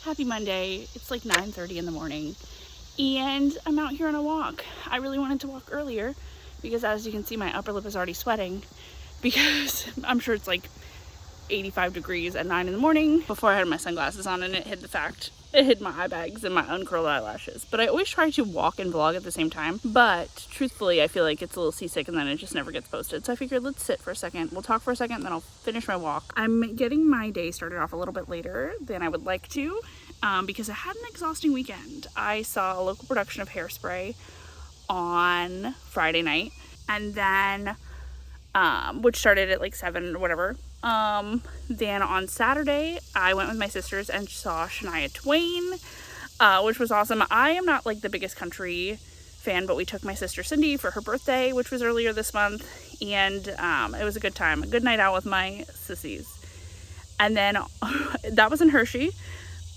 Happy Monday. It's like 9:30 in the morning and I'm out here on a walk. I really wanted to walk earlier because, as you can see, my upper lip is already sweating because I'm sure it's like 85 degrees at 9 in the morning. Before I had my sunglasses on and it hid my eye bags and my uncurled eyelashes. But I always try to walk and vlog at the same time. But truthfully, I feel like it's a little seasick and then it just never gets posted. So I figured let's sit for a second. We'll talk for a second, then I'll finish my walk. I'm getting my day started off a little bit later than I would like to because I had an exhausting weekend. I saw a local production of Hairspray on Friday night, and then which started at like 7 or whatever. Then on Saturday, I went with my sisters and saw Shania Twain, which was awesome. I am not like the biggest country fan, but we took my sister Cindy for her birthday, which was earlier this month, and it was a good time, a good night out with my sissies. And then that was in Hershey.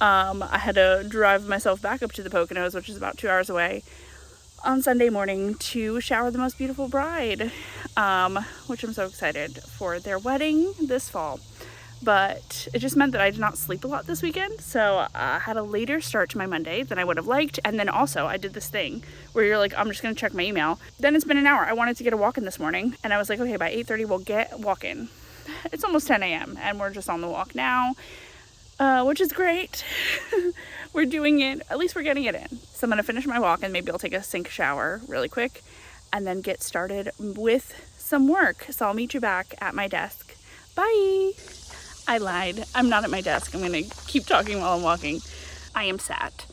I had to drive myself back up to the Poconos, which is about 2 hours away, on Sunday morning to shower the most beautiful bride, which I'm so excited for their wedding this fall. But it just meant that I did not sleep a lot this weekend, so I had a later start to my Monday than I would have liked. And then also I did this thing where you're like, I'm just gonna check my email. Then it's been an hour. I wanted to get a walk in this morning, and I was like, okay, by 8:30 we'll get walking. It's almost 10 a.m. and we're just on the walk now, which is great. We're doing it, at least we're getting it in. So I'm gonna finish my walk and maybe I'll take a sink shower really quick and then get started with some work. So I'll meet you back at my desk. Bye. I lied. I'm not at my desk. I'm gonna keep talking while I'm walking. I am sat.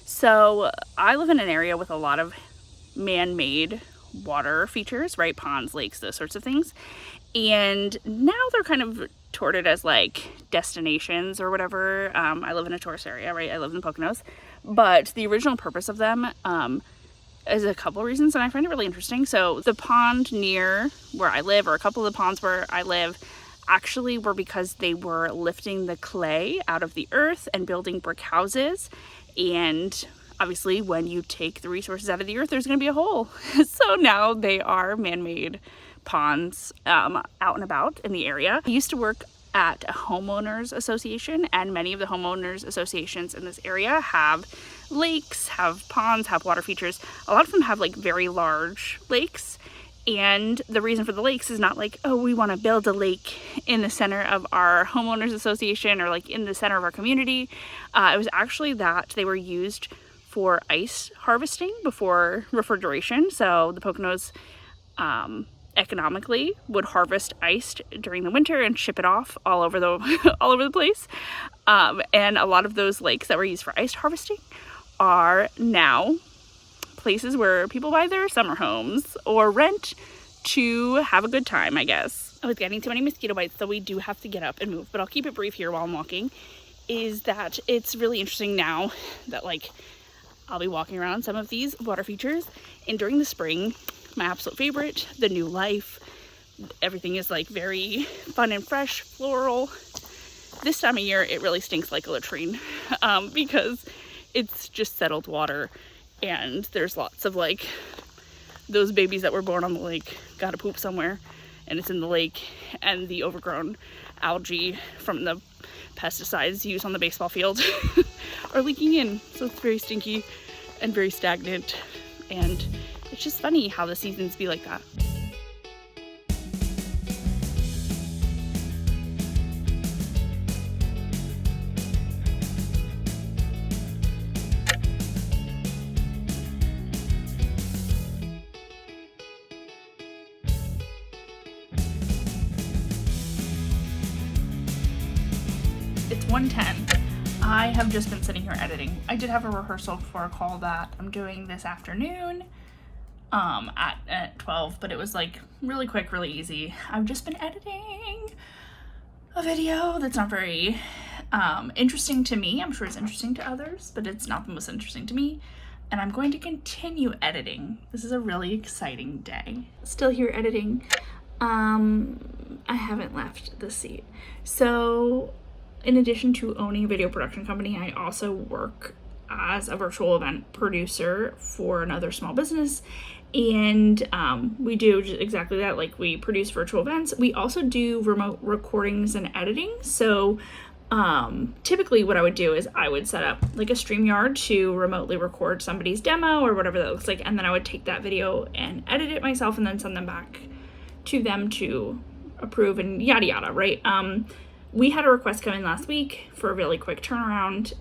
So I live in an area with a lot of man-made water features, right? Ponds, lakes, those sorts of things. And now they're kind of touted as like destinations or whatever. I live in a tourist area, right? I live in the Poconos. But the original purpose of them is a couple of reasons, and I find it really interesting. So the pond near where I live, or a couple of the ponds where I live, actually were because they were lifting the clay out of the earth and building brick houses. And obviously when you take the resources out of the earth, there's going to be a hole. So now they are man-made ponds out and about in the area. I used to work at a homeowners association, and many of the homeowners associations in this area have lakes, have ponds, have water features. A lot of them have like very large lakes. And the reason for the lakes is not like, oh, we want to build a lake in the center of our homeowners association or like in the center of our community. It was actually that they were used for ice harvesting before refrigeration. So the Poconos economically would harvest ice during the winter and ship it off all over the place. And a lot of those lakes that were used for ice harvesting are now places where people buy their summer homes or rent to have a good time, I guess. I was getting too many mosquito bites, so we do have to get up and move, but I'll keep it brief here while I'm walking. Is that it's really interesting now that like I'll be walking around some of these water features, and during the spring, my absolute favorite, the new life, everything is like very fun and fresh, floral. This time of year it really stinks like a latrine because it's just settled water. And there's lots of like those babies that were born on the lake gotta poop somewhere, and it's in the lake, and the overgrown algae from the pesticides used on the baseball field are leaking in. So it's very stinky and very stagnant, and it's just funny how the seasons be like that. It's 1:10. I have just been sitting here editing. I did have a rehearsal for a call that I'm doing this afternoon at 12, but it was like really quick, really easy. I've just been editing a video that's not very interesting to me. I'm sure it's interesting to others, but it's not the most interesting to me. And I'm going to continue editing. This is a really exciting day. Still here editing. I haven't left the seat. So in addition to owning a video production company, I also work as a virtual event producer for another small business. And we do exactly that. Like, we produce virtual events. We also do remote recordings and editing. So typically what I would do is I would set up like a StreamYard to remotely record somebody's demo or whatever that looks like, and then I would take that video and edit it myself and then send them back to them to approve and yada yada, right? We had a request come in last week for a really quick turnaround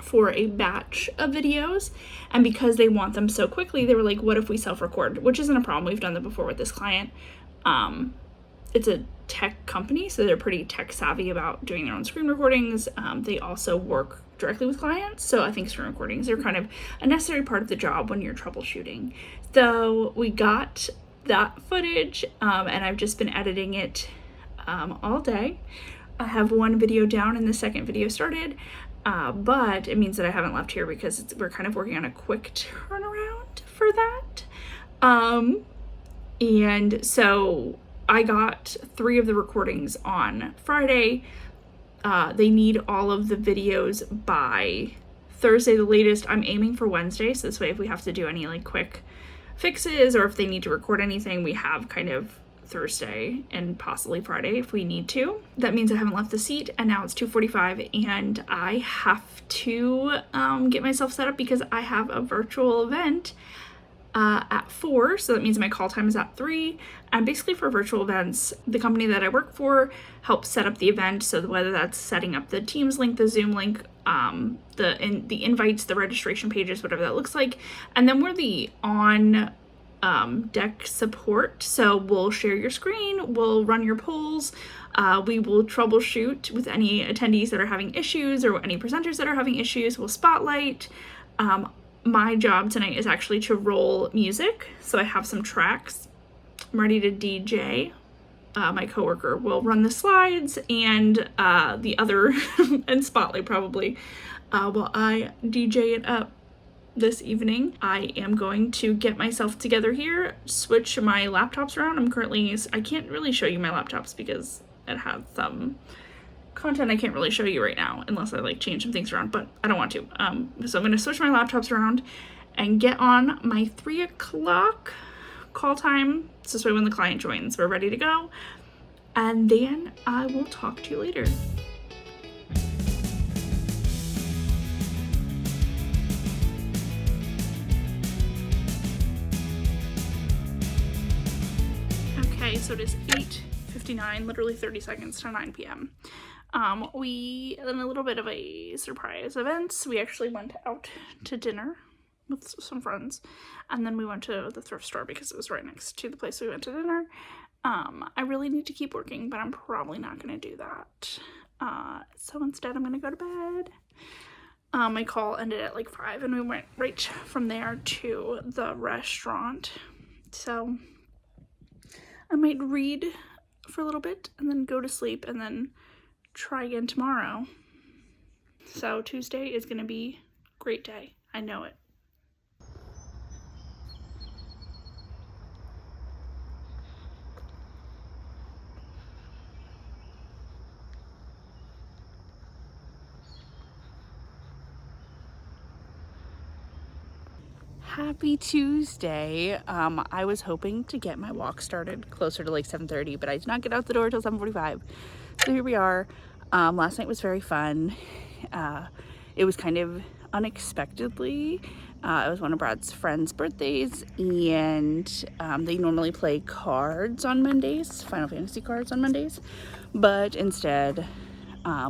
for a batch of videos, and because they want them so quickly, they were like, what if we self-record? Which isn't a problem. We've done that before with this client. It's a tech company, so they're pretty tech savvy about doing their own screen recordings. They also work directly with clients, so I think screen recordings are kind of a necessary part of the job when you're troubleshooting. So we got that footage, and I've just been editing it all day. I have one video down and the second video started, but it means that I haven't left here because we're kind of working on a quick turnaround for that. And so I got 3 of the recordings on Friday. They need all of the videos by Thursday the latest. I'm aiming for Wednesday, so this way if we have to do any like quick fixes or if they need to record anything, we have kind of Thursday and possibly Friday if we need to. That means I haven't left the seat, and now it's 2:45 and I have to get myself set up because I have a virtual event at 4, so that means my call time is at 3. And basically for virtual events, the company that I work for helps set up the event, so whether that's setting up the Teams link, the Zoom link, the invites, the registration pages, whatever that looks like. And then we're the on deck support, so we'll share your screen, we'll run your polls, we will troubleshoot with any attendees that are having issues or any presenters that are having issues, we'll spotlight. My job tonight is actually to roll music, so I have some tracks. I'm ready to DJ. My coworker will run the slides and the other and spotlight probably while I DJ it up this evening. I am going to get myself together here, switch my laptops around. I can't really show you my laptops because it has some content I can't really show you right now unless I like change some things around, but I don't want to. So I'm going to switch my laptops around and get on my 3 o'clock call time. So this way when the client joins, we're ready to go. And then I will talk to you later. Okay, so it is 8:59, literally 30 seconds to 9 p.m. We, in a little bit of a surprise event, we actually went out to dinner with some friends, and then we went to the thrift store because it was right next to the place we went to dinner. I really need to keep working, but I'm probably not going to do that. So instead I'm going to go to bed. My call ended at like 5, and we went right from there to the restaurant. So I might read for a little bit and then go to sleep and then try again tomorrow. So Tuesday is going to be a great day. I know it. Happy Tuesday. I was hoping to get my walk started closer to like 7:30, but I did not get out the door till 7:45. So here we are. Last night was very fun. It was kind of unexpectedly. It was one of Brad's friends' birthdays, and they normally play cards on Mondays, Final Fantasy cards on Mondays, but instead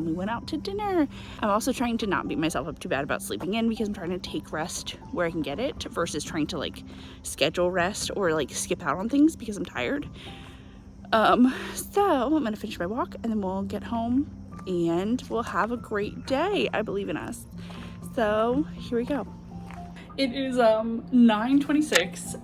we went out to dinner. I'm also trying to not beat myself up too bad about sleeping in because I'm trying to take rest where I can get it versus trying to like schedule rest or like skip out on things because I'm tired. So I'm gonna finish my walk and then we'll get home and we'll have a great day. I believe in us. So here we go. It is 9:26.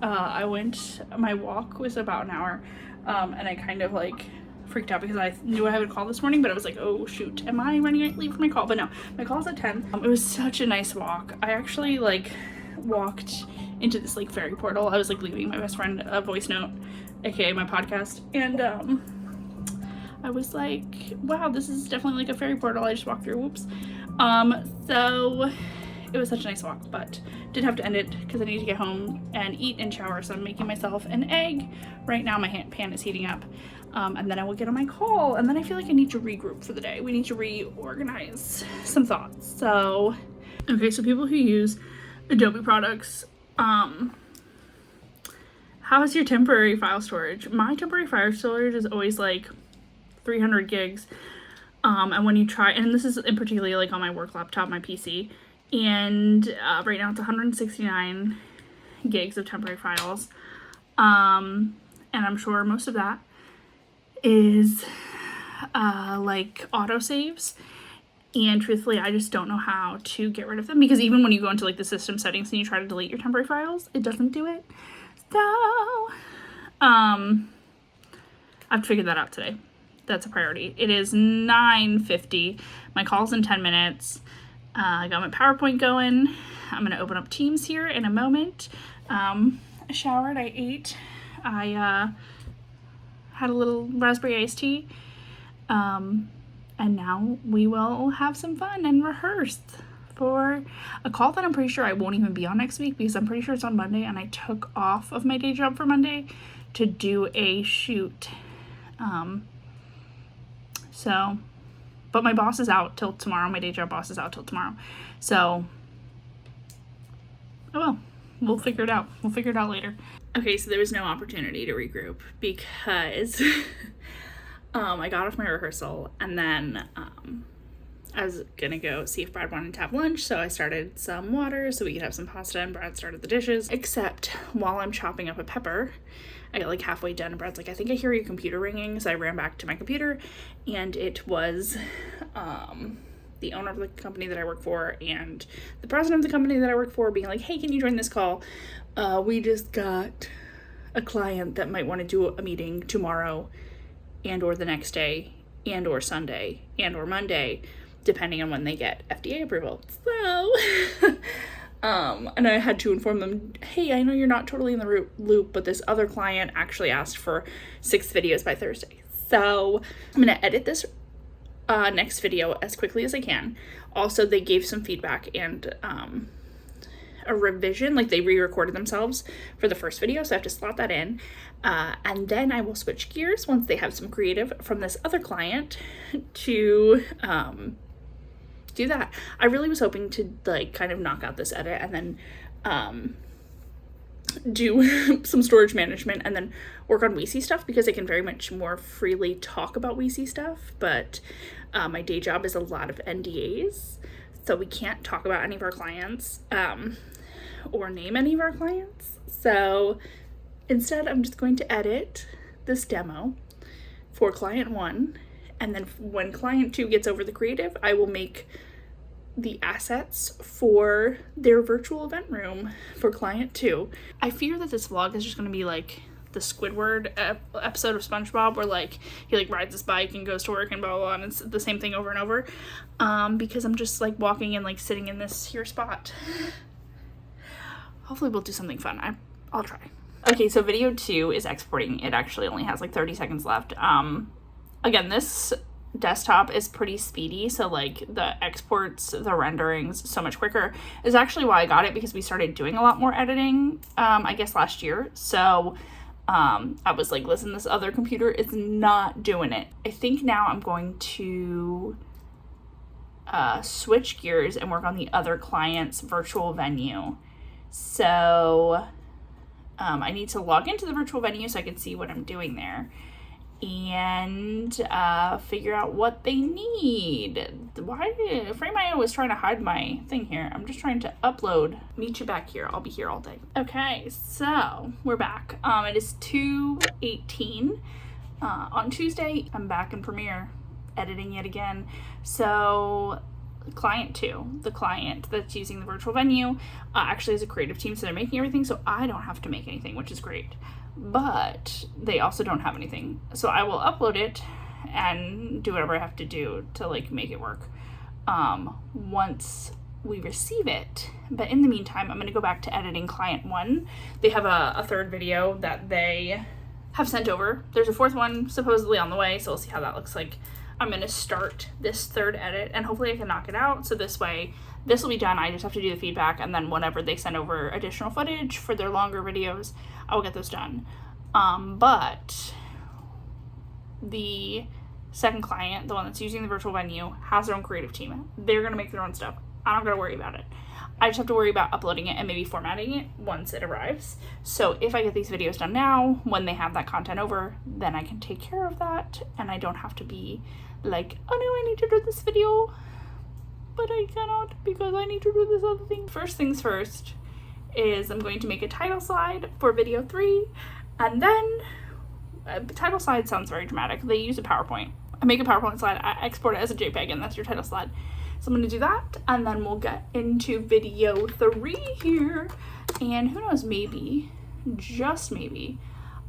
My walk was about an hour, and I kind of like freaked out because I knew I had a call this morning, but I was like, oh shoot, am I running late for my call? But no, my call's at 10. It was such a nice walk. I actually like walked into this like fairy portal. I was like leaving my best friend a voice note, aka my podcast, and I was like, wow, this is definitely like a fairy portal I just walked through. Whoops. So It was such a nice walk, but did have to end it because I need to get home and eat and shower. So I'm making myself an egg. Right now my pan is heating up. And then I will get on my call, and then I feel like I need to regroup for the day. We need to reorganize some thoughts. So, okay, so people who use Adobe products, how is your temporary file storage? My temporary file storage is always like 300 gigs. And when you try, and this is in particularly like on my work laptop, my PC, and right now it's 169 gigs of temporary files. And I'm sure most of that is like autosaves, and truthfully I just don't know how to get rid of them, because even when you go into like the system settings and you try to delete your temporary files, it doesn't do it. So I've figured that out today. That's a priority. It is 9:50. My call's in 10 minutes. I got my PowerPoint going. I'm gonna open up Teams here in a moment. I showered, I ate, I had a little raspberry iced tea, and now we will have some fun and rehearse for a call that I'm pretty sure I won't even be on next week, because I'm pretty sure it's on Monday, and I took off of my day job for Monday to do a shoot. So, but my boss is out till tomorrow. My day job boss is out till tomorrow. So, oh well, we'll figure it out. We'll figure it out later. Okay, so there was no opportunity to regroup because I got off my rehearsal, and then I was gonna go see if Brad wanted to have lunch, so I started some water so we could have some pasta, and Brad started the dishes. Except while I'm chopping up a pepper, I got like halfway done, and Brad's like, I think I hear your computer ringing, so I ran back to my computer, and it was the owner of the company that I work for and the president of the company that I work for being like, hey, can you join this call? We just got a client that might want to do a meeting tomorrow and or the next day and or Sunday and or Monday, depending on when they get FDA approval. So, and I had to inform them, hey, I know you're not totally in the loop, but this other client actually asked for 6 videos by Thursday. So I'm going to edit this next video as quickly as I can. Also, they gave some feedback and a revision, like they re-recorded themselves for the first video, so I have to slot that in, and then I will switch gears once they have some creative from this other client to do that. I really was hoping to like kind of knock out this edit and then do some storage management and then work on WeC stuff, because I can very much more freely talk about WeC stuff, but my day job is a lot of NDAs, so we can't talk about any of our clients or name any of our clients. So instead, I'm just going to edit this demo for client 1, and then when client 2 gets over the creative, I will make the assets for their virtual event room for client 2. I fear that this vlog is just going to be like the Squidward episode of SpongeBob, where like he like rides his bike and goes to work and blah blah blah, and it's the same thing over and over, because I'm just like walking and like sitting in this here spot. Hopefully we'll do something fun. I'll try. Okay, so video 2 is exporting. It actually only has like 30 seconds left. Again, this desktop is pretty speedy, so like the exports, the renderings so much quicker, is actually why I got it, because we started doing a lot more editing I guess last year. So I was like, listen, this other computer is not doing it. I think now I'm going to switch gears and work on the other client's virtual venue. So I need to log into the virtual venue so I can see what I'm doing there and figure out what they need. Why did Frame.io was trying to hide my thing here? I'm just trying to upload. Meet you back here. I'll be here all day. Okay, so we're back. It is 2:18 on Tuesday. I'm back in Premiere editing yet again. So client 2, the client that's using the virtual venue, actually has a creative team, so they're making everything, so I don't have to make anything, which is great. But they also don't have anything, so I will upload it and do whatever I have to do to like make it work once we receive it. But in the meantime, I'm going to go back to editing client 1. They have a third video that they have sent over. There's a 4th one supposedly on the way, so we'll see how that looks like. I'm gonna start this third edit, and hopefully I can knock it out, so this way this will be done. I just have to do the feedback, and then whenever they send over additional footage for their longer videos, I will get those done. But the second client, the one that's using the virtual venue, has their own creative team. They're gonna make their own stuff. I don't gotta worry about it. I just have to worry about uploading it and maybe formatting it once it arrives. So if I get these videos done now, when they have that content over, then I can take care of that, and I don't have to be like, oh no, I need to do this video, but I cannot because I need to do this other thing. First things first is I'm going to make a title slide for video 3, and then title slide sounds very dramatic. They use a PowerPoint. I make a PowerPoint slide, I export it as a JPEG, and that's your title slide. So I'm going to do that, and then we'll get into video 3 here, and who knows, maybe, just maybe,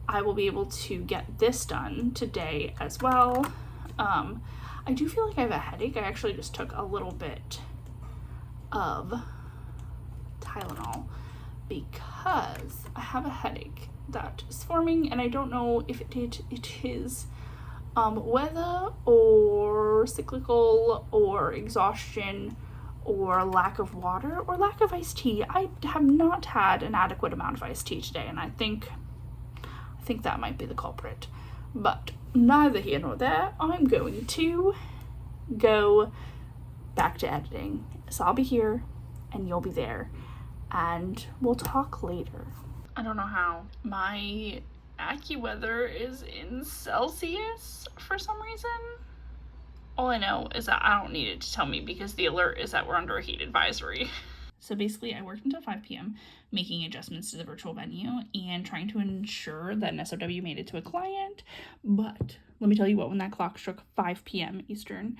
I will be able to get this done today as well. I do feel like I have a headache. I actually just took a little bit of Tylenol because I have a headache that is forming, and I don't know if it is weather or cyclical or exhaustion or lack of water or lack of iced tea. I have not had an adequate amount of iced tea today, and I think that might be the culprit. But neither here nor there. I'm going to go back to editing. So I'll be here and you'll be there, and we'll talk later. I don't know how. My AccuWeather is in Celsius for some reason. All I know is that I don't need it to tell me because the alert is that we're under a heat advisory. So basically I worked until 5 p.m. making adjustments to the virtual venue and trying to ensure that an SOW made it to a client. But let me tell you what, when that clock struck 5 p.m. Eastern,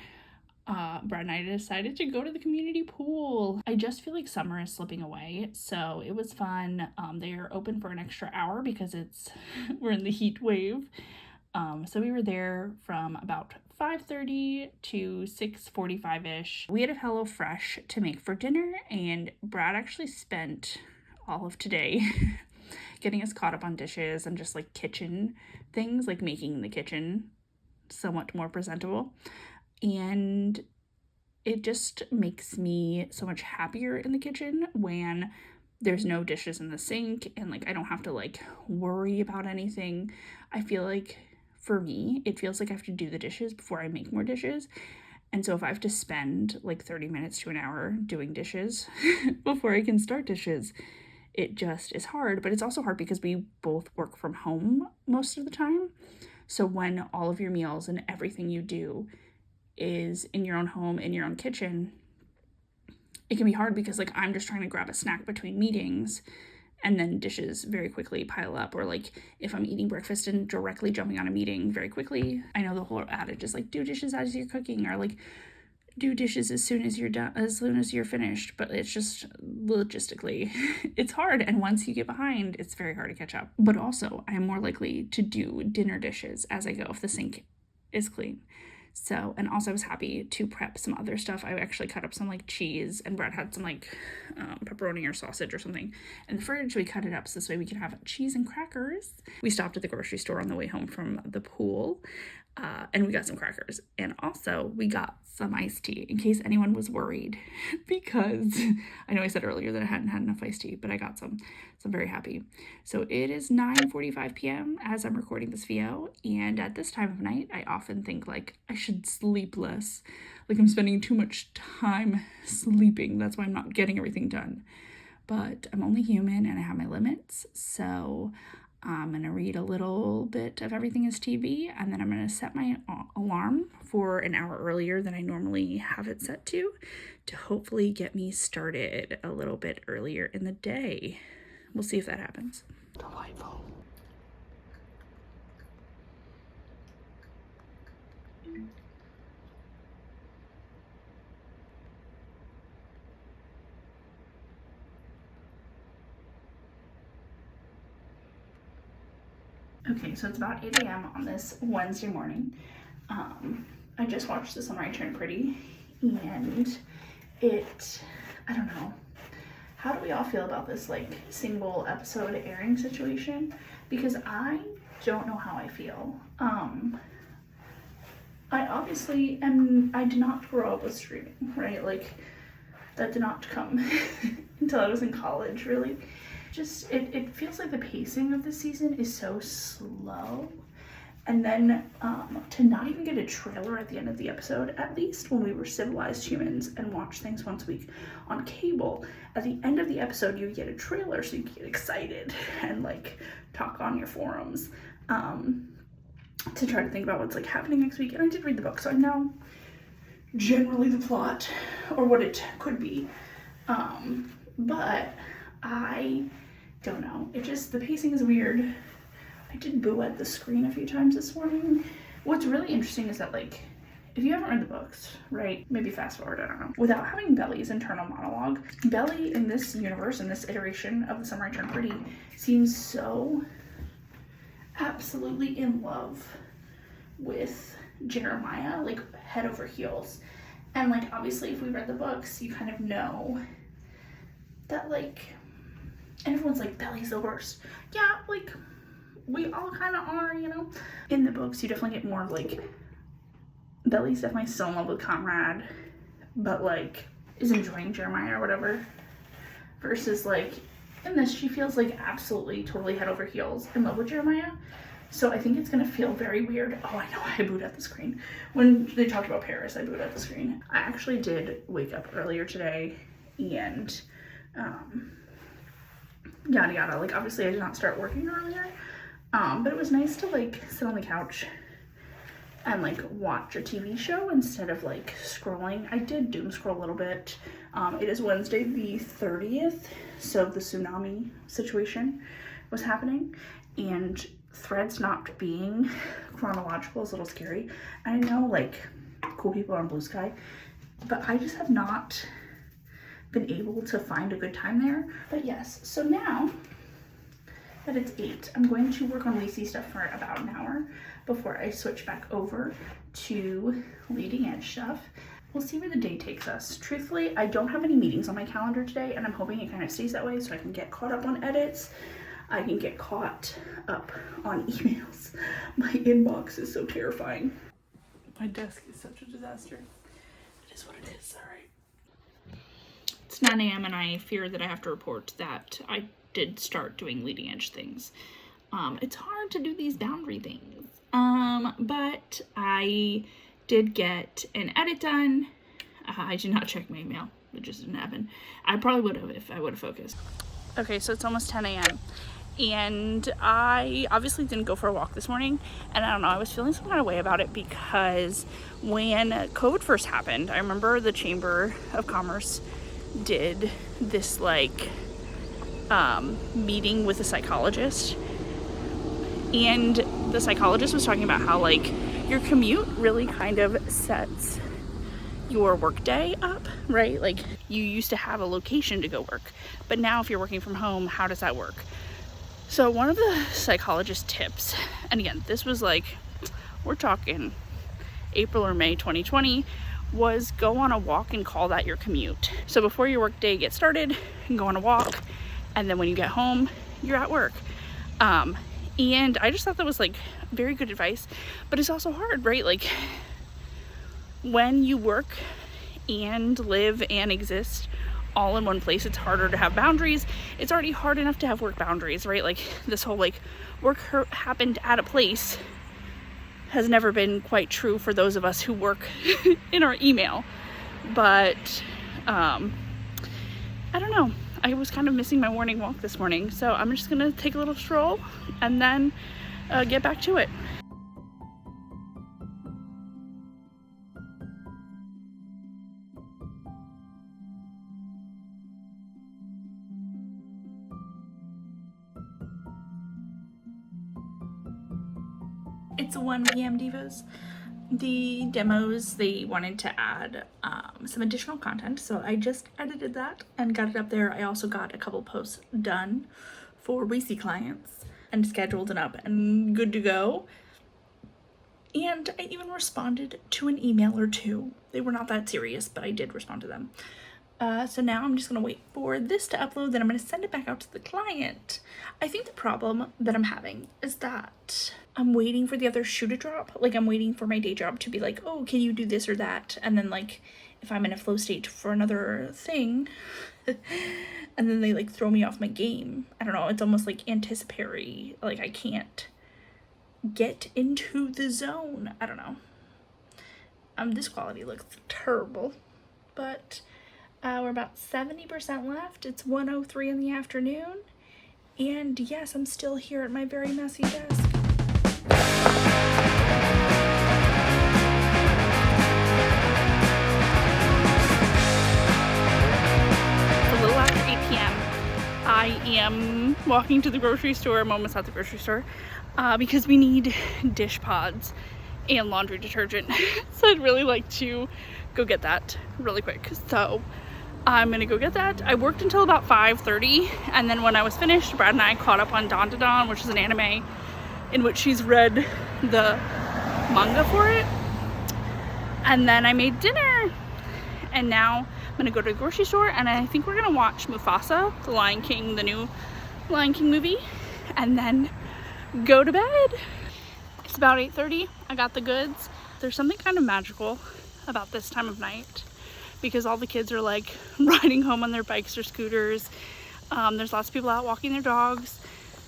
Brad and I decided to go to the community pool. I just feel like summer is slipping away, so it was fun. They are open for an extra hour because we're in the heat wave. So we were there from about 5:30 to 6:45-ish. We had a HelloFresh to make for dinner, and Brad actually spent all of today getting us caught up on dishes and just like kitchen things, like making the kitchen somewhat more presentable. And it just makes me so much happier in the kitchen when there's no dishes in the sink and like I don't have to like worry about anything. I feel like for me, it feels like I have to do the dishes before I make more dishes. And so if I have to spend like 30 minutes to an hour doing dishes before I can start dishes, it just is hard. But it's also hard because we both work from home most of the time. So when all of your meals and everything you do is in your own home, in your own kitchen, it can be hard because like I'm just trying to grab a snack between meetings and then dishes very quickly pile up, or like if I'm eating breakfast and directly jumping on a meeting very quickly. I know the whole adage is like do dishes as you're cooking, or like do dishes as soon as you're done, as soon as you're finished, but it's just logistically it's hard, and once you get behind, it's very hard to catch up. But also I am more likely to do dinner dishes as I go if the sink is clean. So, and also I was happy to prep some other stuff. I actually cut up some like cheese, and Brad had some like pepperoni or sausage or something in the fridge. We cut it up so this way we can have cheese and crackers. We stopped at the grocery store on the way home from the pool, and we got some crackers, and also we got some iced tea in case anyone was worried because I know I said earlier that I hadn't had enough iced tea, but I got some, so I'm very happy. So it is 9:45 p.m. as I'm recording this video, and at this time of night I often think like I should sleep less, like I'm spending too much time sleeping, that's why I'm not getting everything done. But I'm only human and I have my limits, so I'm going to read a little bit of Everything is TV, and then I'm going to set my alarm for an hour earlier than I normally have it set to hopefully get me started a little bit earlier in the day. We'll see if that happens. Delightful. Okay, so it's about 8 a.m. on this Wednesday morning. I just watched The Summer I Turned Pretty, and I don't know. How do we all feel about this like single episode airing situation? Because I don't know how I feel. I obviously I did not grow up with streaming, right? Like, that did not come until I was in college, really. Just, it feels like the pacing of the season is so slow. And then to not even get a trailer at the end of the episode, at least when we were civilized humans and watched things once a week on cable, at the end of the episode you get a trailer so you can get excited and like talk on your forums to try to think about what's like happening next week. And I did read the book, so I know generally the plot or what it could be, but I don't know. It just, the pacing is weird. I did boo at the screen a few times this morning. What's really interesting is that, like, if you haven't read the books, right, maybe fast forward, I don't know, without having Belly's internal monologue, Belly in this universe, in this iteration of The Summer I Turned Pretty, seems so absolutely in love with Jeremiah, like head over heels. And like, obviously, if we read the books, you kind of know that, like, and everyone's like, Belly's the worst. Yeah, like, we all kind of are, you know? In the books, you definitely get more of, like, Belly's definitely still in love with Conrad, but, like, is enjoying Jeremiah or whatever. Versus, like, in this, she feels, like, absolutely, totally head over heels in love with Jeremiah. So I think it's gonna feel very weird. Oh, I know, I booed at the screen. When they talked about Paris, I booed at the screen. I actually did wake up earlier today and, yada yada. Like, obviously I did not start working earlier. But it was nice to like sit on the couch and like watch a TV show instead of like scrolling. I did doom scroll a little bit. It is Wednesday the 30th, so the tsunami situation was happening, and threads not being chronological is a little scary. I know, like, cool people are on Blue Sky, but I just have not been able to find a good time there. But yes, so now that it's 8, I'm going to work on Lacey stuff for about an hour before I switch back over to leading edge stuff. We'll see where the day takes us. Truthfully, I don't have any meetings on my calendar today, and I'm hoping it kind of stays that way so I can get caught up on edits. I can get caught up on emails. My inbox is so terrifying. My desk is such a disaster. It is what it is, all right. It's 9 a.m. and I fear that I have to report that I did start doing leading edge things. It's hard to do these boundary things, but I did get an edit done. I did not check my email. It just didn't happen. I probably would have if I would have focused. Okay, so it's almost 10 a.m. and I obviously didn't go for a walk this morning, and I don't know, I was feeling some kind of way about it because when COVID first happened, I remember the Chamber of Commerce did this like meeting with a psychologist, and the psychologist was talking about how like your commute really kind of sets your work day up, right? Like, you used to have a location to go work, but now if you're working from home, how does that work? So one of the psychologist tips, and again, this was like, we're talking April or May 2020, was go on a walk and call that your commute. So before your work day gets started, you can go on a walk, and then when you get home, you're at work. And I just thought that was like very good advice, but it's also hard, right? Like, when you work and live and exist all in one place, it's harder to have boundaries. It's already hard enough to have work boundaries, right? Like, this whole like work happened at a place has never been quite true for those of us who work in our email. But I don't know, I was kind of missing my morning walk this morning, so I'm just gonna take a little stroll and then get back to it. It's 1 p.m. Divas. The demos, they wanted to add some additional content, so I just edited that and got it up there. I also got a couple posts done for Reese clients and scheduled it up and good to go. And I even responded to an email or two. They were not that serious, but I did respond to them. So now I'm just gonna wait for this to upload, then I'm gonna send it back out to the client. I think the problem that I'm having is that I'm waiting for the other shoe to drop. Like, I'm waiting for my day job to be like, oh, can you do this or that? And then, like, if I'm in a flow state for another thing, and then they, like, throw me off my game. I don't know, it's almost like anticipatory. Like, I can't get into the zone. I don't know. This quality looks terrible, but we're about 70% left. It's 1:03 in the afternoon, and yes, I'm still here at my very messy desk. It's a little after 8 p.m. I am walking to the grocery store. I'm almost at the grocery store because we need dish pods and laundry detergent. So I'd really like to go get that really quick. So I'm gonna go get that. I worked until about 5:30, and then when I was finished, Brad and I caught up on Don to Don, which is an anime in which she's read the manga for it. And then I made dinner, and now I'm gonna go to the grocery store, and I think we're gonna watch Mufasa, the Lion King, the new Lion King movie, and then go to bed. It's about 8:30. I got the goods. There's something kind of magical about this time of night because all the kids are like riding home on their bikes or scooters. There's lots of people out walking their dogs,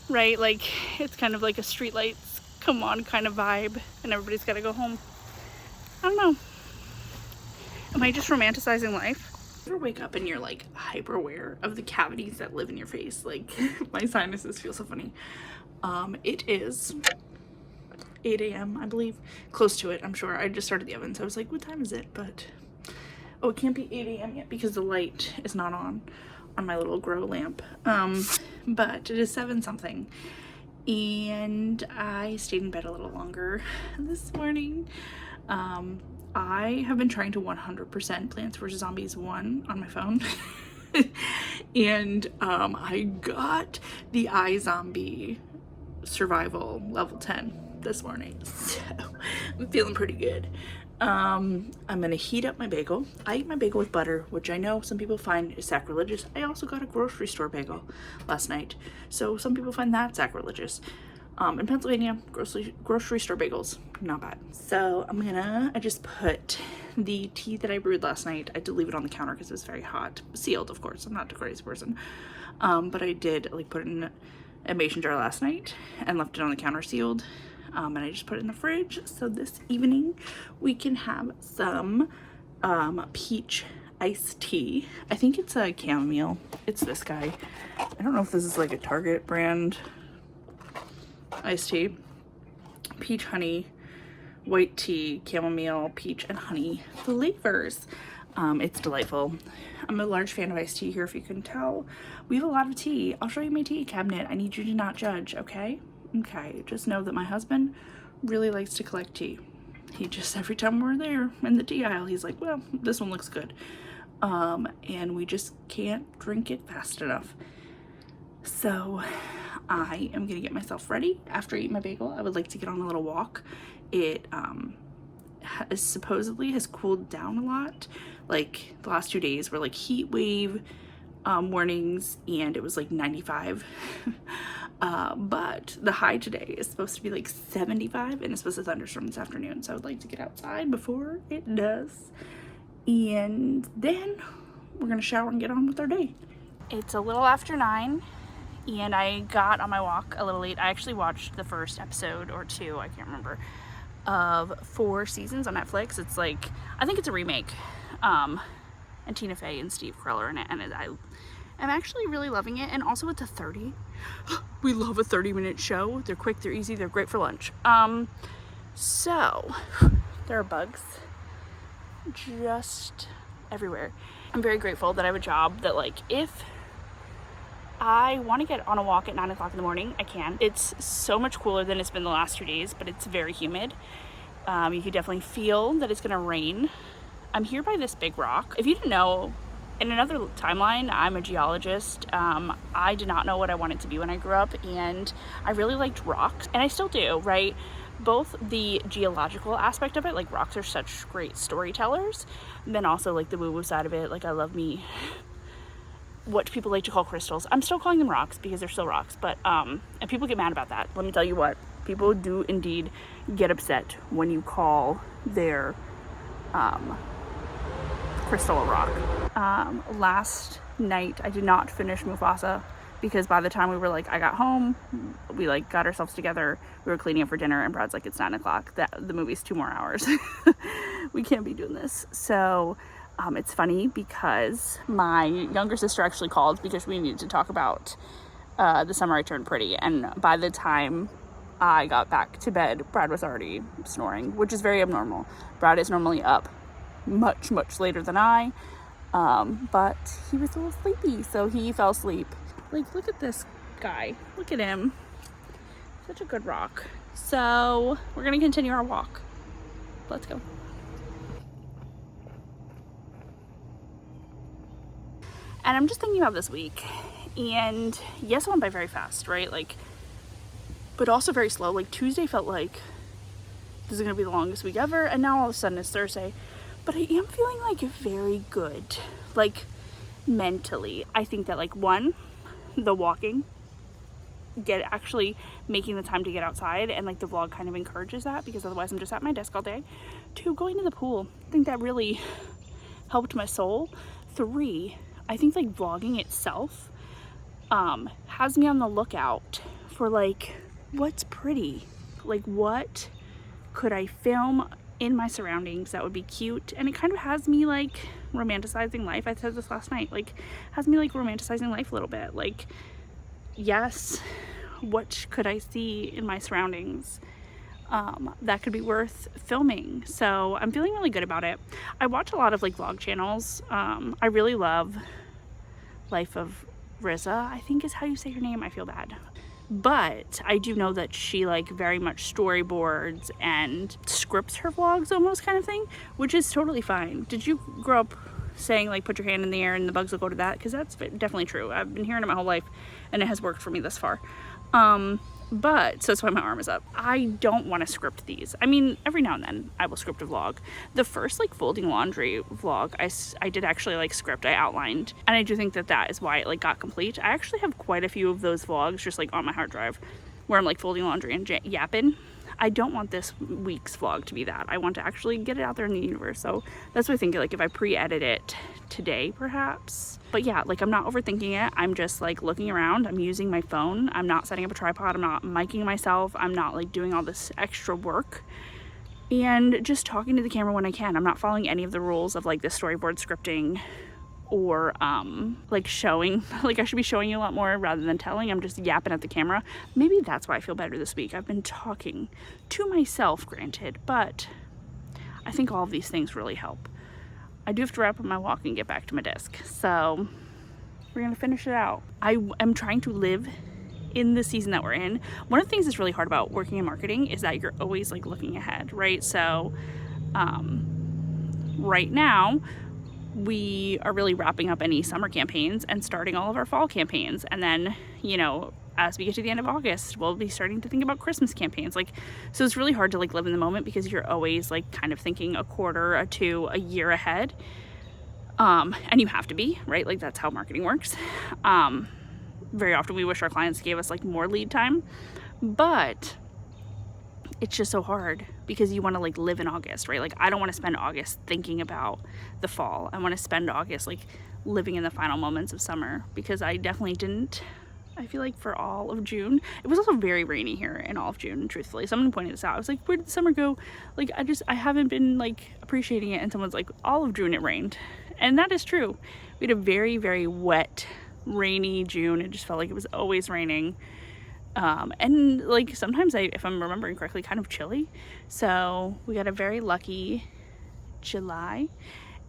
right? Like, it's kind of like a street lights come on kind of vibe, and everybody's got to go home. I don't know. Am I just romanticizing life? You ever wake up and you're like hyper aware of the cavities that live in your face? Like, my sinuses feel so funny. It is 8 a.m. I believe, close to it. I'm sure. I just started the oven, so I was like, what time is it? But oh, it can't be 8 a.m. yet because the light is not on my little grow lamp. But it is 7 something, and I stayed in bed a little longer this morning. I have been trying to 100% Plants vs. Zombies 1 on my phone. And I got the iZombie survival level 10 this morning, so I'm feeling pretty good. I'm gonna heat up my bagel. I eat my bagel with butter, which I know some people find is sacrilegious. I also got a grocery store bagel last night, so some people find that sacrilegious. In Pennsylvania, grocery store bagels, not bad. So I just put the tea that I brewed last night. I did leave it on the counter because it was very hot, sealed, of course. I'm not a crazy person, but I did like put it in a mason jar last night and left it on the counter sealed. And I just put it in the fridge, so this evening we can have some peach iced tea. I think it's a chamomile. It's this guy. I don't know if this is like a Target brand iced tea. Peach honey, white tea, chamomile, peach, and honey flavors. It's delightful. I'm a large fan of iced tea here, if you can tell. We have a lot of tea. I'll show you my tea cabinet. I need you to not judge, okay? Okay, just know that my husband really likes to collect tea. He just, every time we're there in the tea aisle, he's like, well, this one looks good. And we just can't drink it fast enough. So I am gonna get myself ready. After I eat my bagel, I would like to get on a little walk. It supposedly has cooled down a lot. Like, the last 2 days were like heat wave warnings, and it was like 95. But the high today is supposed to be like 75, and it's supposed to thunderstorm this afternoon, so I would like to get outside before it does, and then we're gonna shower and get on with our day. It's a little after 9, and I got on my walk a little late. I actually watched the first episode or 2, I can't remember, of 4 seasons on Netflix. It's like, I think it's a remake, and Tina Fey and Steve Carell are in it, and I'm actually really loving it. And also it's a 30. We love a 30-minute show. They're quick, they're easy, they're great for lunch. So there are bugs just everywhere. I'm very grateful that I have a job that, like, if I want to get on a walk at 9 o'clock in the morning, I can. It's so much cooler than it's been the last 2 days, but it's very humid. You can definitely feel that it's gonna rain. I'm here by this big rock. If you didn't know, in another timeline, I'm a geologist. I did not know what I wanted to be when I grew up, and I really liked rocks, and I still do, right? both the geological aspect of it, like rocks are such great storytellers, and then also like the woo-woo side of it. Like I love me what people like to call crystals. I'm still calling them rocks because they're still rocks, but and people get mad about that. Let me tell you what, people do indeed get upset when you call their crystal a rock. Last night I did not finish Mufasa because by the time we were like, I got home, we like got ourselves together, we were cleaning up for dinner, and Brad's like, it's 9 o'clock, the movie's 2 more hours. We can't be doing this. So it's funny because my younger sister actually called because we needed to talk about the summer I turned pretty, and by the time I got back to bed, Brad was already snoring, which is very abnormal. Brad is normally up much later than I, but he was a little sleepy, so he fell asleep. Like, look at this guy, look at him, such a good rock. So we're gonna continue our walk. Let's go. And I'm just thinking about this week, and yes, it went by very fast, right? Like, but also very slow. Like Tuesday felt like this is gonna be the longest week ever, and now all of a sudden it's Thursday. But I am feeling like very good, like mentally. I think that like one, the walking, actually making the time to get outside, and like the vlog kind of encourages that because otherwise I'm just at my desk all day. 2, going to the pool. I think that really helped my soul. 3, I think like vlogging itself has me on the lookout for like what's pretty, like what could I film in my surroundings that would be cute. And it kind of has me like romanticizing life. I said this last night, like has me like romanticizing life a little bit. Like, yes, what could I see in my surroundings that could be worth filming? So I'm feeling really good about it. I watch a lot of like vlog channels. I really love Life of Riza, I think is how you say her name. I feel bad, but I do know that she like very much storyboards and scripts her vlogs almost, kind of thing, which is totally fine. Did you grow up saying like put your hand in the air and the bugs will go to that? Because that's definitely true. I've been hearing it my whole life and it has worked for me thus far. But so that's why my arm is up. I don't want to script these. I mean, every now and then I will script a vlog. The first like folding laundry vlog I did actually like script. I outlined, and I do think that that is why it like got complete. I actually have quite a few of those vlogs just like on my hard drive where I'm like folding laundry and yapping. I don't want this week's vlog to be that. I want to actually get it out there in the universe. So that's what I think, like if I pre-edit it today perhaps. But yeah, like I'm not overthinking it. I'm just like looking around. I'm using my phone. I'm not setting up a tripod. I'm not miking myself. I'm not like doing all this extra work. And just talking to the camera when I can. I'm not following any of the rules of like the storyboard scripting or like showing. Like I should be showing you a lot more rather than telling. I'm just yapping at the camera. Maybe that's why I feel better this week. I've been talking to myself, granted, but I think all of these things really help. I do have to wrap up my walk and get back to my desk, so we're gonna finish it out. I am trying to live in the season that we're in. One of the things that's really hard about working in marketing is that you're always like looking ahead, right? So right now we are really wrapping up any summer campaigns and starting all of our fall campaigns, and then, you know, as we get to the end of August, we'll be starting to think about Christmas campaigns. Like, so it's really hard to like live in the moment because you're always like kind of thinking a quarter or 2 a year ahead. And you have to be, right? Like that's how marketing works. Very often we wish our clients gave us like more lead time, but it's just so hard because you want to like live in August, right? Like I don't want to spend August thinking about the fall. I want to spend August like living in the final moments of summer, because I definitely didn't. I feel like for all of June, it was also very rainy here in all of June, truthfully. Someone pointed this out. I was like, where did the summer go? Like, I haven't been like appreciating it. And someone's like, all of June it rained. And that is true. We had a very, very wet, rainy June. It just felt like it was always raining. And like sometimes if I'm remembering correctly, kind of chilly. So we got a very lucky July,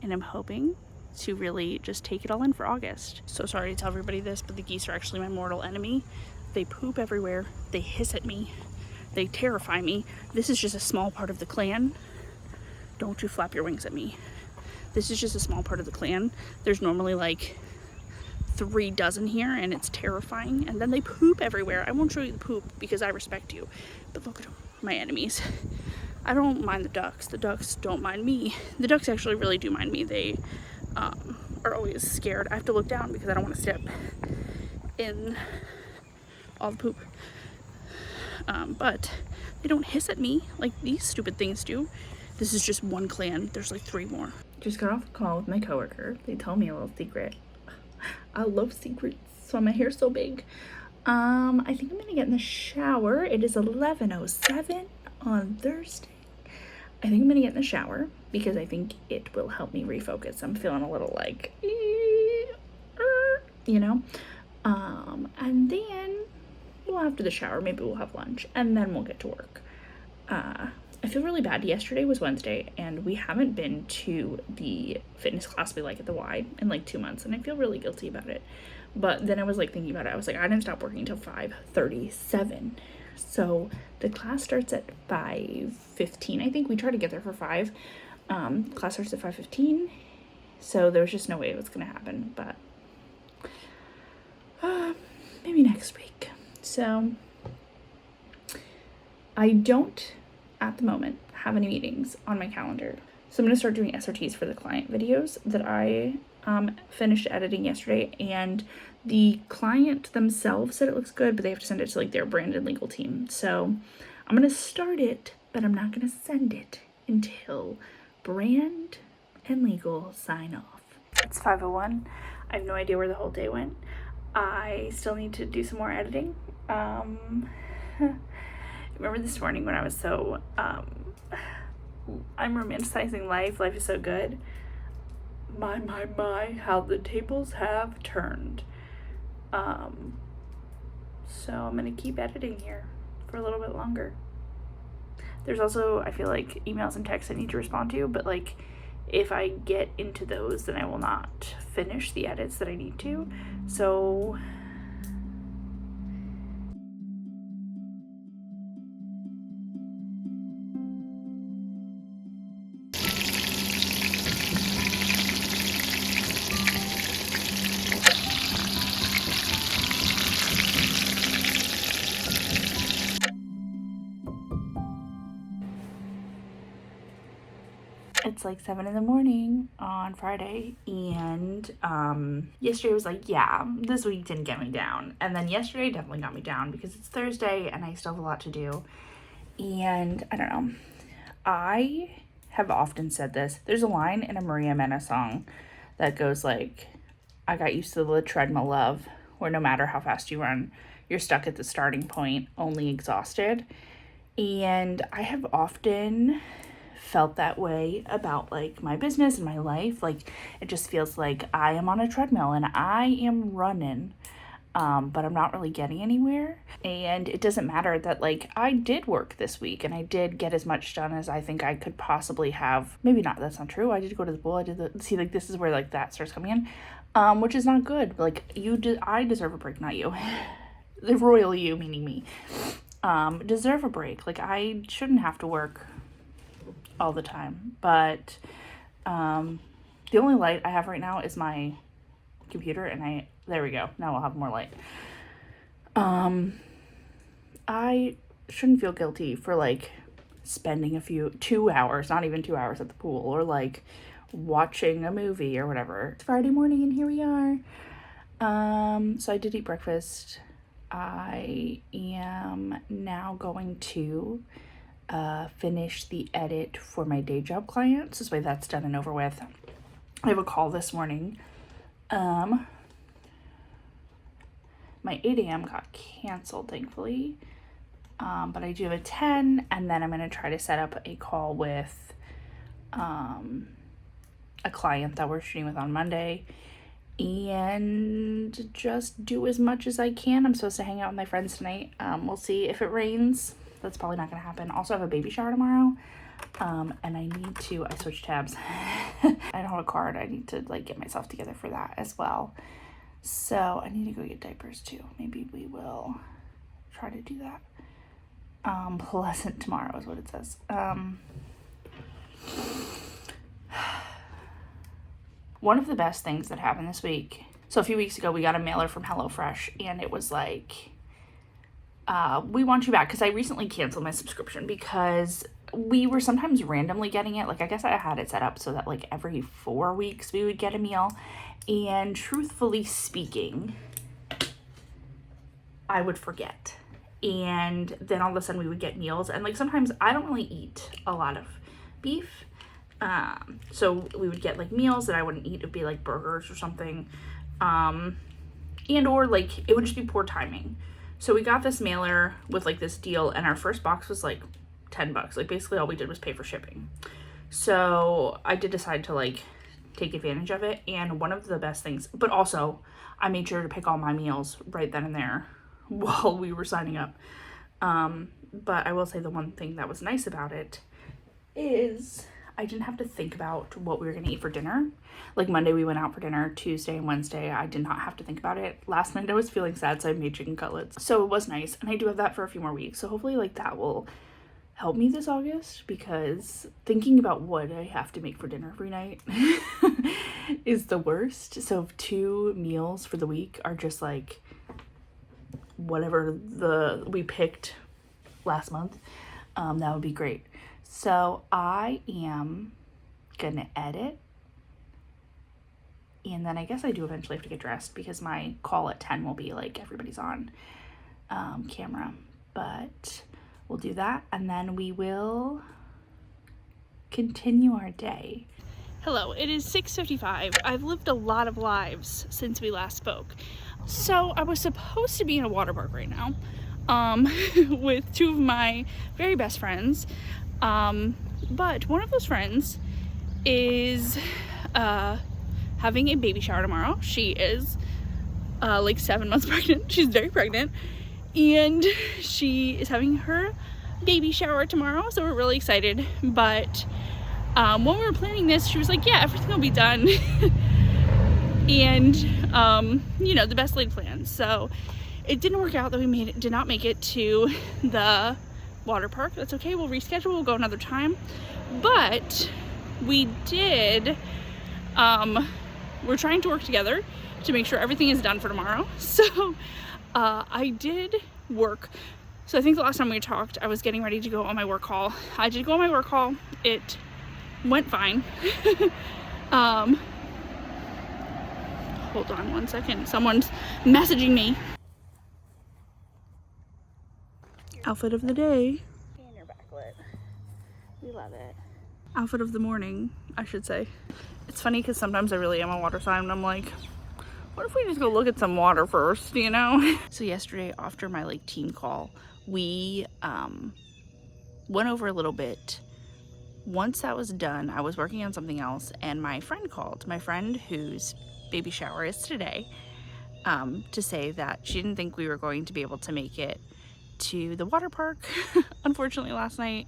and I'm hoping to really just take it all in for August. So sorry to tell everybody this, but the geese are actually my mortal enemy. They poop everywhere. They hiss at me. They terrify me. This is just a small part of the clan. Don't you flap your wings at me. This is just a small part of the clan. There's normally like 3 dozen here, and it's terrifying. And then they poop everywhere. I won't show you the poop because I respect you, but look at them. my enemies. I don't mind the ducks. The ducks don't mind me. The ducks actually really do mind me. They are always scared. I have to look down because I don't want to step in all the poop. But they don't hiss at me like these stupid things do. This is just one clan. There's like 3 more. Just got off a call with my coworker. They told me a little secret. I love secrets. So my hair's so big. I think I'm gonna get in the shower. It is 11:07 on Thursday. I think I'm gonna get in the shower because I think it will help me refocus. I'm feeling a little like, you know. And then, well, after the shower, maybe we'll have lunch and then we'll get to work. I feel really bad. Yesterday was Wednesday and we haven't been to the fitness class we like at the Y in like 2 months, and I feel really guilty about it. But then I was like thinking about it. I was like, I didn't stop working until 5:37. So the class starts at 5:15. I think we try to get there for 5. Class starts at 5:15. So there was just no way it was going to happen. But maybe next week. So I don't, at the moment, have any meetings on my calendar. So I'm going to start doing SRTs for the client videos that I finished editing yesterday, and the client themselves said it looks good, but they have to send it to like their brand and legal team. So I'm going to start it, but I'm not going to send it until brand and legal sign off. It's 5:01. I have no idea where the whole day went. I still need to do some more editing. Remember this morning when I was so, I'm romanticizing life. Life is so good. My, how the tables have turned. So I'm going to keep editing here for a little bit longer. There's also, I feel like, emails and texts I need to respond to, but like, if I get into those, then I will not finish the edits that I need to. So it's like 7 in the morning on Friday, and yesterday was like, yeah, this week didn't get me down, and then yesterday definitely got me down because it's Thursday and I still have a lot to do. And I don't know, I have often said this. There's a line in a Maria Mena song that goes like, I got used to the treadmill love, where no matter how fast you run, you're stuck at the starting point, only exhausted. And I have often felt that way about like my business and my life. Like, it just feels like I am on a treadmill and I am running, but I'm not really getting anywhere. And it doesn't matter that like I did work this week and I did get as much done as I think I could possibly have. Maybe not, that's not true. I did go to the pool. See, like, this is where like that starts coming in, which is not good. Like, I deserve a break, not you. The royal you, meaning me, deserve a break. Like, I shouldn't have to work all the time, but the only light I have right now is my computer, and there we go, now I'll have more light. I shouldn't feel guilty for like spending 2 hours, not even 2 hours at the pool, or like watching a movie or whatever. It's Friday morning and here we are. So I did eat breakfast. I am now going to finish the edit for my day job clients. This way that's done and over with. I have a call this morning. My 8 a.m. got canceled, thankfully. But I do have a 10, and then I'm going to try to set up a call with a client that we're shooting with on Monday, and just do as much as I can. I'm supposed to hang out with my friends tonight. We'll see. If it rains, that's probably not going to happen. Also, I have a baby shower tomorrow, and I switched tabs. I don't have a card. I need to like get myself together for that as well. So I need to go get diapers too. Maybe we will try to do that. Pleasant tomorrow is what it says. One of the best things that happened this week. So a few weeks ago, we got a mailer from HelloFresh, and it was like we want you back, because I recently canceled my subscription because we were sometimes randomly getting it. Like, I guess I had it set up so that like every 4 weeks we would get a meal, and truthfully speaking, I would forget, and then all of a sudden we would get meals, and like sometimes I don't really eat a lot of beef, so we would get like meals that I wouldn't eat. It'd be like burgers or something, and or like it would just be poor timing. So we got this mailer with like this deal, and our first box was like $10. Like basically all we did was pay for shipping. So I did decide to like take advantage of it. And one of the best things, but also I made sure to pick all my meals right then and there while we were signing up. But I will say the one thing that was nice about it is I didn't have to think about what we were going to eat for dinner. Like Monday we went out for dinner, Tuesday and Wednesday I did not have to think about it. Last night I was feeling sad, so I made chicken cutlets. So it was nice, and I do have that for a few more weeks. So hopefully like that will help me this August, because thinking about what I have to make for dinner every night is the worst. So if 2 meals for the week are just like whatever we picked last month, that would be great. So I am gonna edit, and then I guess I do eventually have to get dressed because my call at 10 will be like everybody's on camera, but we'll do that, and then we will continue our day. Hello, it is 6:55. I've lived a lot of lives since we last spoke. So I was supposed to be in a water park right now with 2 of my very best friends. But one of those friends is having a baby shower tomorrow. She is like 7 months pregnant. She's very pregnant, and she is having her baby shower tomorrow, so we're really excited. But when we were planning this, she was like, yeah, everything will be done. And you know, the best laid plans. So it didn't work out that we did not make it to the water park. That's okay, we'll reschedule, we'll go another time. But we did we're trying to work together to make sure everything is done for tomorrow. So I did work. So I think the last time we talked, I was getting ready to go on my work call. I did go on my work call. It went fine. Hold on one second, someone's messaging me. Outfit of the day. And your backlit. We love it. Outfit of the morning, I should say. It's funny because sometimes I really am a water sign, and I'm like, what if we just go look at some water first, you know? So yesterday after my like team call, we went over a little bit. Once that was done, I was working on something else, and my friend called. My friend whose baby shower is today, to say that she didn't think we were going to be able to make it to the water park unfortunately last night,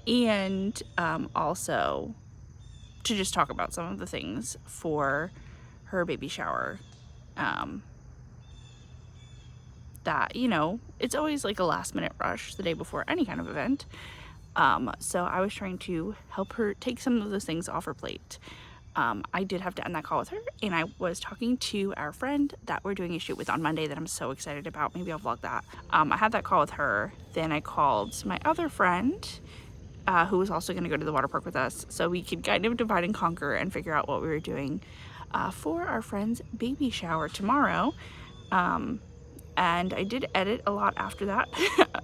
and also to just talk about some of the things for her baby shower, that, you know, it's always like a last minute rush the day before any kind of event. So I was trying to help her take some of those things off her plate. I did have to end that call with her, and I was talking to our friend that we're doing a shoot with on Monday that I'm so excited about. Maybe I'll vlog that. I had that call with her. Then I called my other friend, who was also going to go to the water park with us, so we could kind of divide and conquer and figure out what we were doing for our friend's baby shower tomorrow. And I did edit a lot after that.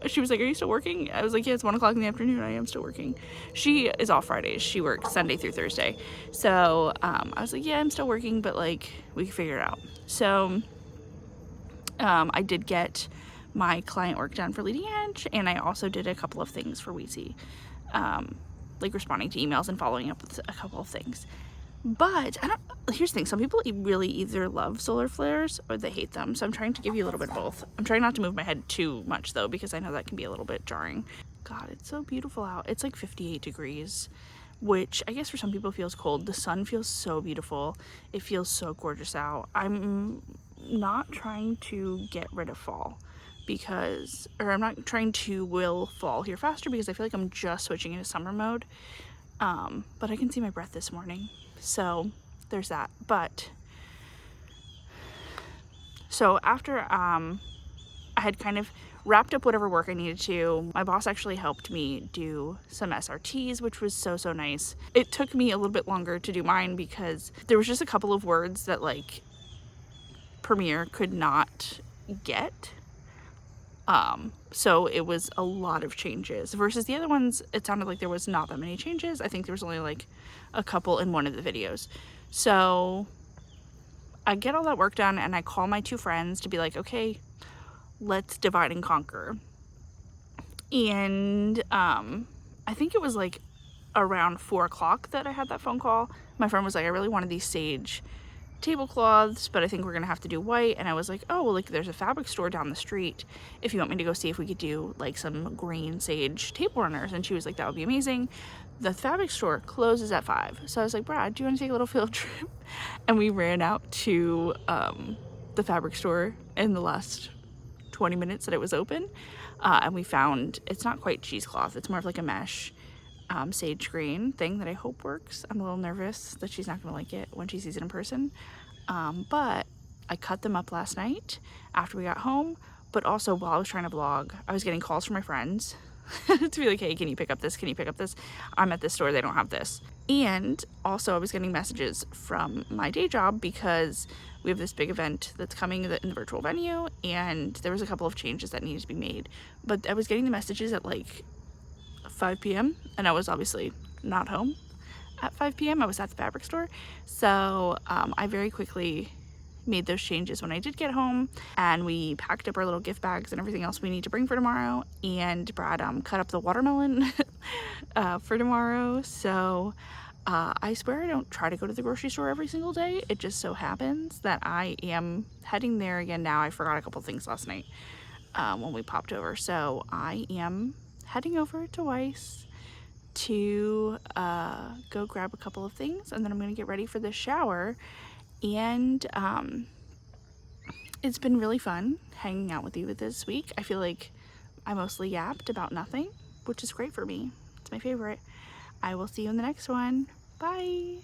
She was like, are you still working? I was like, yeah, it's 1 o'clock in the afternoon. I am still working. She is off Fridays. She works Sunday through Thursday. So I was like, yeah, I'm still working, but like we can figure it out. So I did get my client work done for Leading Edge, and I also did a couple of things for Weezy, like responding to emails and following up with a couple of things. But here's the thing, some people really either love solar flares or they hate them, so I'm trying to give you a little bit of both. I'm trying not to move my head too much though, because I know that can be a little bit jarring. God, it's so beautiful out. It's like 58 degrees, which I guess for some people feels cold. The sun feels so beautiful. It feels so gorgeous out. I'm not trying to get rid of fall, I'm not trying to will fall here faster, because I feel like I'm just switching into summer mode. But I can see my breath this morning. So there's that. But so after I I had kind of wrapped up whatever work I needed to. My boss actually helped me do some SRTs, which was so nice. It took me a little bit longer to do mine because there was just a couple of words that like Premiere could not get. So it was a lot of changes versus the other ones. It sounded like there was not that many changes. I think there was only like a couple in one of the videos. So I get all that work done and I call my 2 friends to be like, okay, let's divide and conquer. And I think it was like around 4 o'clock that I had that phone call. My friend was like, I really wanted these sage tablecloths, but I think we're gonna have to do white. And I was like, oh well, like there's a fabric store down the street if you want me to go see if we could do like some green sage table runners. And she was like, that would be amazing. The fabric store closes at 5. So I was like, Brad, do you want to take a little field trip? And we ran out to the fabric store in the last 20 minutes that it was open, and we found, it's not quite cheesecloth, it's more of like a mesh sage green thing that I hope works. I'm a little nervous that she's not gonna like it when she sees it in person, but I cut them up last night after we got home. But also while I was trying to vlog, I was getting calls from my friends to be like, hey, can you pick up this? Can you pick up this? I'm at this store, they don't have this. And also I was getting messages from my day job because we have this big event that's coming in the virtual venue, and there was a couple of changes that needed to be made. But I was getting the messages at like 5 p.m. and I was obviously not home at 5 p.m. I was at the fabric store. So I very quickly made those changes when I did get home, and we packed up our little gift bags and everything else we need to bring for tomorrow. And Brad cut up the watermelon for tomorrow. So I swear I don't try to go to the grocery store every single day. It just so happens that I am heading there again now. I forgot a couple things last night when we popped over. So I am heading over to Weiss to go grab a couple of things, and then I'm going to get ready for the shower. And it's been really fun hanging out with you this week. I feel like I mostly yapped about nothing, which is great for me. It's my favorite. I will see you in the next one. Bye.